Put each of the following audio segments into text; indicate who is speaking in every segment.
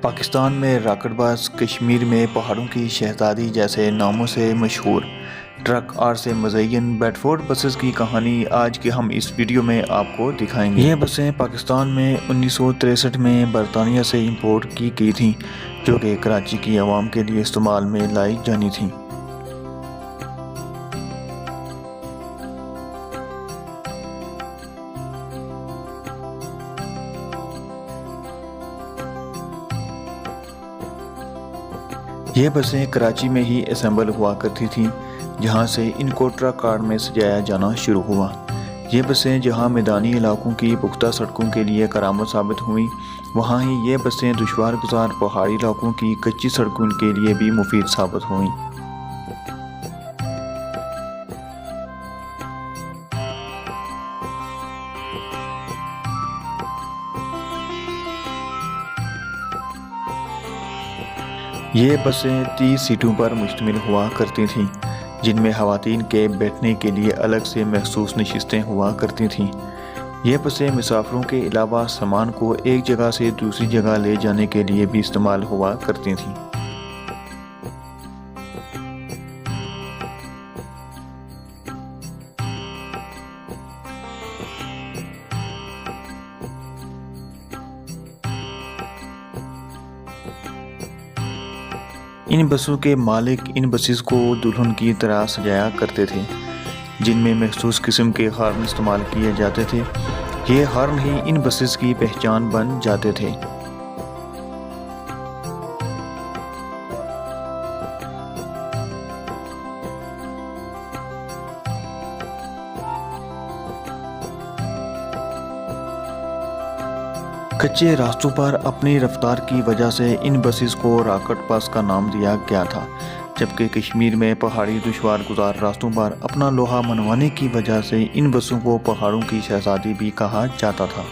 Speaker 1: پاکستان میں راکٹ باز، کشمیر میں پہاڑوں کی شہزادی جیسے ناموں سے مشہور ٹرک آر سے مزین بیڈفورڈ بسز کی کہانی آج کے ہم اس ویڈیو میں آپ کو دکھائیں گے۔ یہ بسیں پاکستان میں 1963 میں برطانیہ سے امپورٹ کی گئی تھیں، جو کہ کراچی کی عوام کے لیے استعمال میں لائی جانی تھیں۔ یہ بسیں کراچی میں ہی اسمبل ہوا کرتی تھیں، جہاں سے ان کو ٹرک کار میں سجایا جانا شروع ہوا۔ یہ بسیں جہاں میدانی علاقوں کی پختہ سڑکوں کے لیے کارآمد ثابت ہوئیں، وہاں ہی یہ بسیں دشوار گزار پہاڑی علاقوں کی کچی سڑکوں کے لیے بھی مفید ثابت ہوئیں۔ یہ بسیں 30 سیٹوں پر مشتمل ہوا کرتی تھیں، جن میں خواتین کے بیٹھنے کے لیے الگ سے مخصوص نشستیں ہوا کرتی تھیں۔ یہ بسیں مسافروں کے علاوہ سامان کو ایک جگہ سے دوسری جگہ لے جانے کے لیے بھی استعمال ہوا کرتی تھیں۔ ان بسوں کے مالک ان بسز کو دلہن کی طرح سجایا کرتے تھے، جن میں مخصوص قسم کے ہارن استعمال کیے جاتے تھے۔ یہ ہارن ہی ان بسز کی پہچان بن جاتے تھے۔ کچے راستوں پر اپنی رفتار کی وجہ سے ان بسز کو راکٹ بس کا نام دیا گیا تھا، جبکہ کشمیر میں پہاڑی دشوار گزار راستوں پر اپنا لوہا منوانے کی وجہ سے ان بسوں کو پہاڑوں کی شہزادی بھی کہا جاتا تھا۔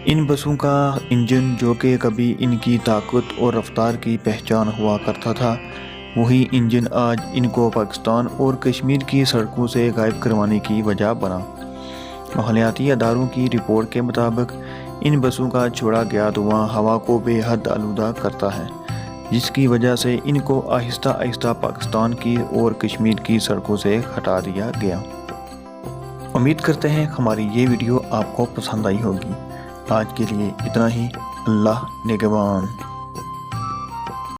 Speaker 1: ان بسوں کا انجن، جو کہ کبھی ان کی طاقت اور رفتار کی پہچان ہوا کرتا تھا، وہی انجن آج ان کو پاکستان اور کشمیر کی سڑکوں سے غائب کروانے کی وجہ بنا۔ ماحولیاتی اداروں کی رپورٹ کے مطابق ان بسوں کا چھوڑا گیا دھواں ہوا کو بے حد آلودہ کرتا ہے، جس کی وجہ سے ان کو آہستہ آہستہ پاکستان کی اور کشمیر کی سڑکوں سے ہٹا دیا گیا۔ امید کرتے ہیں ہماری یہ ویڈیو آپ کو پسند آئی ہوگی۔ آج کے لیے اتنا ہی۔ اللہ نگہبان۔